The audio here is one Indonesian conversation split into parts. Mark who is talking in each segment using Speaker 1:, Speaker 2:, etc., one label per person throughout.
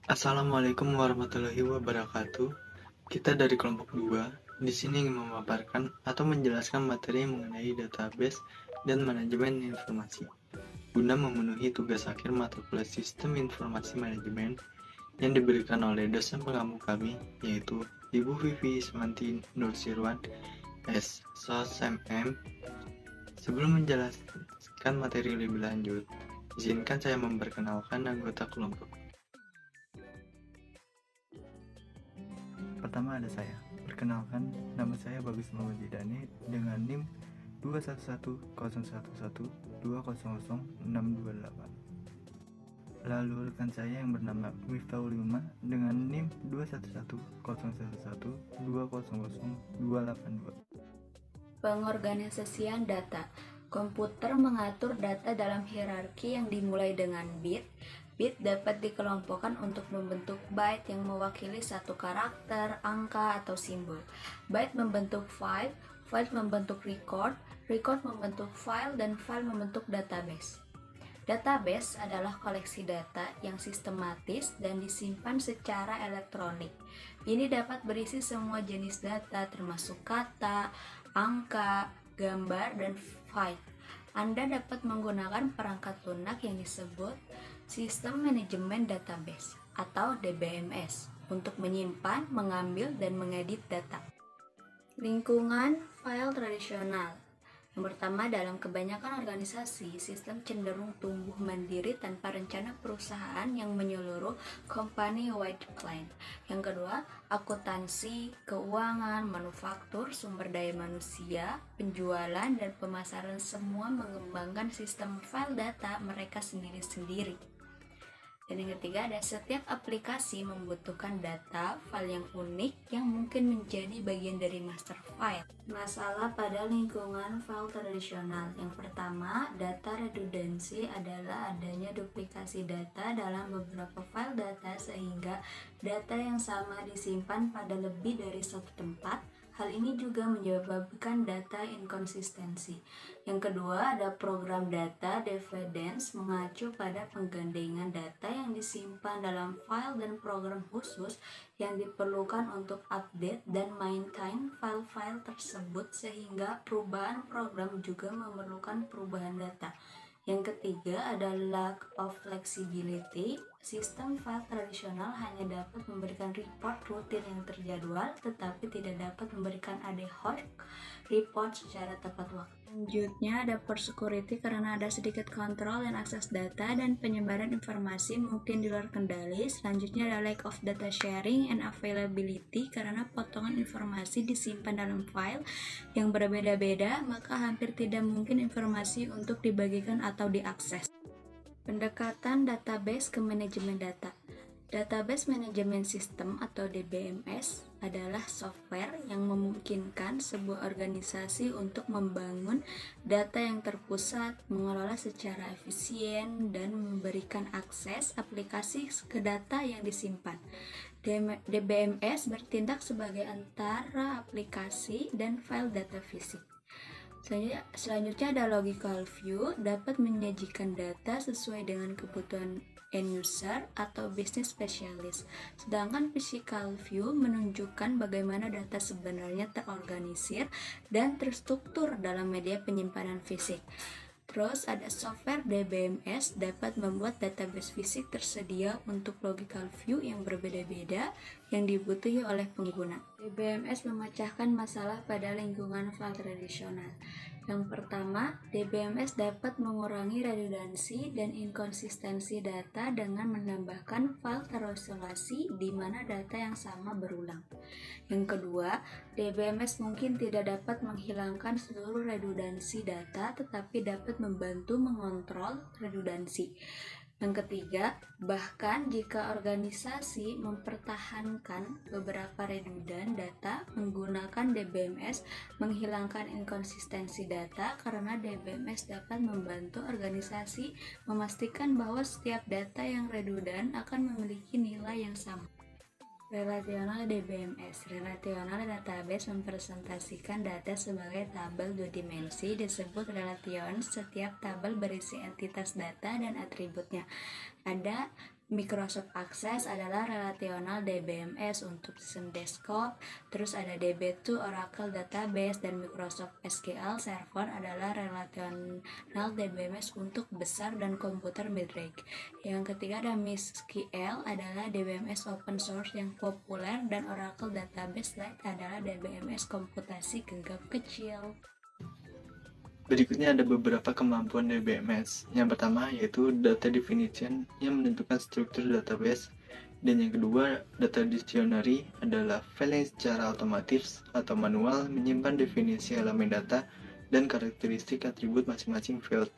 Speaker 1: Assalamualaikum warahmatullahi wabarakatuh. Kita dari kelompok 2 di sini ingin memaparkan atau menjelaskan materi mengenai database dan manajemen informasi guna memenuhi tugas akhir mata kuliah Sistem Informasi Manajemen yang diberikan oleh dosen pengampu kami, yaitu Ibu Vivi Ismanti Nursirwan, S.Sos MM. Sebelum menjelaskan materi lebih lanjut, izinkan saya memperkenalkan anggota kelompok. Pertama ada saya. Perkenalkan, nama saya Bagus Muhammad Zidane dengan NIM 2110101200628. Lalu rekan saya yang bernama Miftahul Yuma dengan NIM 2110101200282.
Speaker 2: Pengorganisasian data. Komputer mengatur data dalam hierarki yang dimulai dengan bit. Bit dapat dikelompokkan untuk membentuk byte yang mewakili satu karakter, angka, atau simbol. Byte membentuk file, file membentuk record, record membentuk file, dan file membentuk database. Database adalah koleksi data yang sistematis dan disimpan secara elektronik. Ini dapat berisi semua jenis data termasuk kata, angka, gambar, dan file. Anda dapat menggunakan perangkat lunak yang disebut Sistem Manajemen Database atau DBMS untuk menyimpan, mengambil, dan mengedit data. Lingkungan file tradisional. Yang pertama, dalam kebanyakan organisasi, sistem cenderung tumbuh mandiri tanpa rencana perusahaan yang menyeluruh company-wide plan. Yang kedua, akuntansi, keuangan, manufaktur, sumber daya manusia, penjualan, dan pemasaran semua mengembangkan sistem file data mereka sendiri-sendiri. Dan yang ketiga, ada setiap aplikasi membutuhkan data file yang unik yang mungkin menjadi bagian dari master file. Masalah pada lingkungan file tradisional. Yang pertama, data redundansi adalah adanya duplikasi data dalam beberapa file data sehingga data yang sama disimpan pada lebih dari satu tempat. Hal ini juga menyebabkan data inkonsistensi. Yang kedua, ada program data dependence mengacu pada penggandengan data yang disimpan dalam file dan program khusus yang diperlukan untuk update dan maintain file-file tersebut sehingga perubahan program juga memerlukan perubahan data. Yang ketiga ada lack of flexibility. Sistem file tradisional hanya dapat memberikan report rutin yang terjadwal, tetapi tidak dapat memberikan ad hoc report secara tepat waktu. Selanjutnya ada poor security karena ada sedikit kontrol dan akses data dan penyebaran informasi mungkin di luar kendali. Selanjutnya ada lack of data sharing and availability karena potongan informasi disimpan dalam file yang berbeda-beda, maka hampir tidak mungkin informasi untuk dibagikan atau diakses. Pendekatan database ke manajemen data. Database Management System atau DBMS adalah software yang memungkinkan sebuah organisasi untuk membangun data yang terpusat, mengelola secara efisien, dan memberikan akses aplikasi ke data yang disimpan. DBMS bertindak sebagai antara aplikasi dan file data fisik. Selanjutnya ada logical view, dapat menyajikan data sesuai dengan kebutuhan end user atau business specialist. Sedangkan physical view menunjukkan bagaimana data sebenarnya terorganisir dan terstruktur dalam media penyimpanan fisik. Terus ada software DBMS dapat membuat database fisik tersedia untuk logical view yang berbeda-beda yang dibutuhi oleh pengguna. DBMS memecahkan masalah pada lingkungan file tradisional. Yang pertama, DBMS dapat mengurangi redundansi dan inkonsistensi data dengan menambahkan file terisolasi di mana data yang sama berulang. Yang kedua, DBMS mungkin tidak dapat menghilangkan seluruh redundansi data, tetapi dapat membantu mengontrol redundansi. Yang ketiga, bahkan jika organisasi mempertahankan beberapa redundan data menggunakan DBMS menghilangkan inkonsistensi data karena DBMS dapat membantu organisasi memastikan bahwa setiap data yang redundan akan memiliki nilai yang sama. Relational DBMS. Relational database mempresentasikan data sebagai tabel dua dimensi, disebut relation. Setiap tabel berisi entitas data dan atributnya. Ada Microsoft Access adalah relational DBMS untuk sistem desktop, terus ada DB2 Oracle Database, dan Microsoft SQL Server adalah relational DBMS untuk besar dan komputer mid-range. Yang ketiga ada MySQL adalah DBMS open source yang populer, dan Oracle Database Lite adalah DBMS komputasi genggam kecil.
Speaker 1: Berikutnya ada beberapa kemampuan DBMS. Yang pertama yaitu data definition yang menentukan struktur database, dan yang kedua data dictionary adalah file yang secara otomatis atau manual menyimpan definisi elemen data dan karakteristik atribut masing-masing field.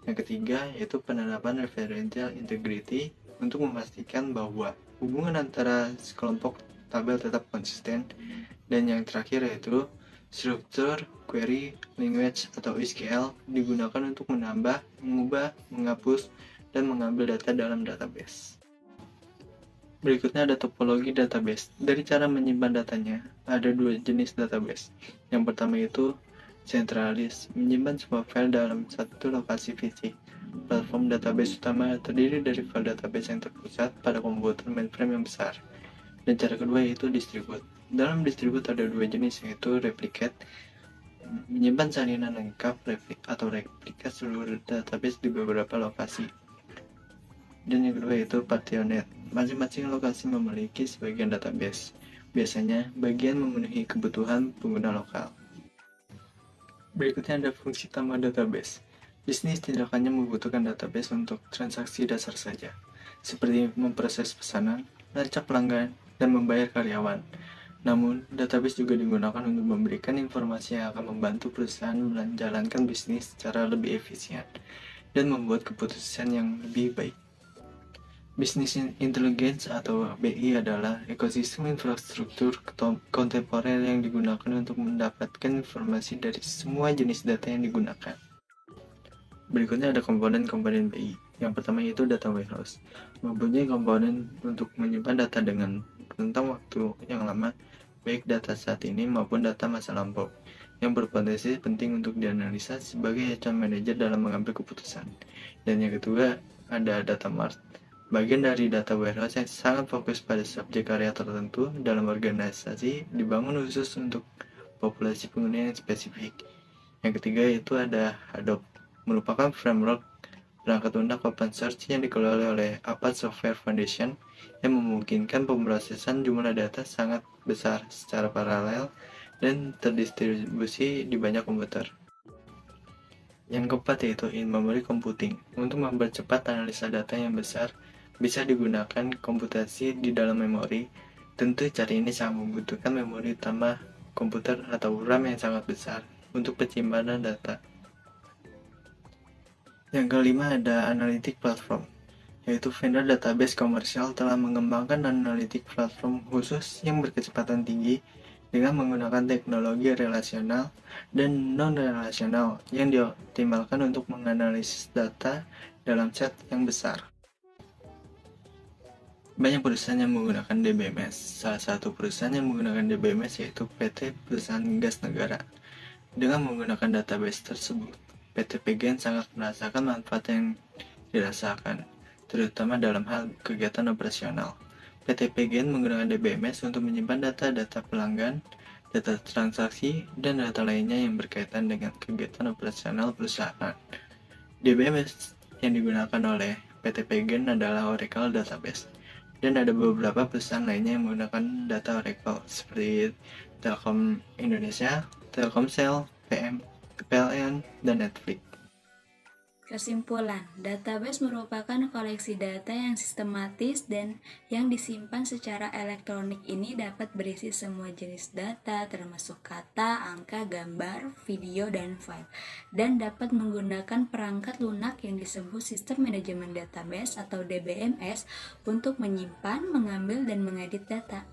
Speaker 1: Yang ketiga yaitu penerapan referential integrity untuk memastikan bahwa hubungan antara sekelompok tabel tetap konsisten, dan yang terakhir yaitu struktur query language atau SQL digunakan untuk menambah, mengubah, menghapus, dan mengambil data dalam database. Berikutnya ada topologi database. Dari cara menyimpan datanya, ada dua jenis database. Yang pertama itu centralis, menyimpan semua file dalam satu lokasi fisik. Platform database utama terdiri dari file database yang terpusat pada komputer mainframe yang besar. Dan cara kedua yaitu distribute. Dalam distribute ada dua jenis, yaitu replicate, menyimpan salinan lengkap atau replikat seluruh database di beberapa lokasi. Dan yang kedua yaitu partitionate, masing-masing lokasi memiliki sebagian database. Biasanya, bagian memenuhi kebutuhan pengguna lokal. Berikutnya ada fungsi tambah database. Bisnis tidak hanya membutuhkan database untuk transaksi dasar saja, seperti memproses pesanan, melacak pelanggan, dan membayar karyawan. Namun, database juga digunakan untuk memberikan informasi yang akan membantu perusahaan menjalankan bisnis secara lebih efisien dan membuat keputusan yang lebih baik. Business Intelligence atau BI adalah ekosistem infrastruktur kontemporer yang digunakan untuk mendapatkan informasi dari semua jenis data yang digunakan. Berikutnya ada komponen-komponen BI. Yang pertama yaitu data warehouse, mempunyai komponen untuk menyimpan data dengan rentang waktu yang lama, baik data saat ini maupun data masa lampau, yang berpotensi penting untuk dianalisa sebagai HR manager dalam mengambil keputusan. Dan yang kedua ada data mart, bagian dari data warehouse yang sangat fokus pada subjek area tertentu dalam organisasi, dibangun khusus untuk populasi pengguna yang spesifik. Yang ketiga yaitu ada Hadoop, merupakan framework perangkat lunak open source yang dikelola oleh Apache Software Foundation yang memungkinkan pemrosesan jumlah data sangat besar secara paralel dan terdistribusi di banyak komputer. Yang keempat yaitu in-memory computing. Untuk mempercepat analisa data yang besar, bisa digunakan komputasi di dalam memori. Tentu cara ini sangat membutuhkan memori utama komputer atau RAM yang sangat besar untuk penyimpanan data. Yang kelima ada analytic platform, yaitu vendor database komersial telah mengembangkan analytic platform khusus yang berkecepatan tinggi dengan menggunakan teknologi relasional dan non-relasional yang dioptimalkan untuk menganalisis data dalam set yang besar. Banyak perusahaan yang menggunakan DBMS. Salah satu perusahaan yang menggunakan DBMS yaitu PT Perusahaan Gas Negara. Dengan menggunakan database tersebut, PT PGN sangat merasakan manfaat yang dirasakan, terutama dalam hal kegiatan operasional. PT PGN menggunakan DBMS untuk menyimpan data-data pelanggan, data transaksi, dan data lainnya yang berkaitan dengan kegiatan operasional perusahaan. DBMS yang digunakan oleh PT PGN adalah Oracle Database, dan ada beberapa perusahaan lainnya yang menggunakan data Oracle, seperti Telkom Indonesia, Telkomsel, PLN, dan Netflix.
Speaker 2: Kesimpulan, database merupakan koleksi data yang sistematis dan yang disimpan secara elektronik. Ini dapat berisi semua jenis data, termasuk kata, angka, gambar, video, dan file, dan dapat menggunakan perangkat lunak yang disebut Sistem Manajemen Database atau DBMS untuk menyimpan, mengambil, dan mengedit data.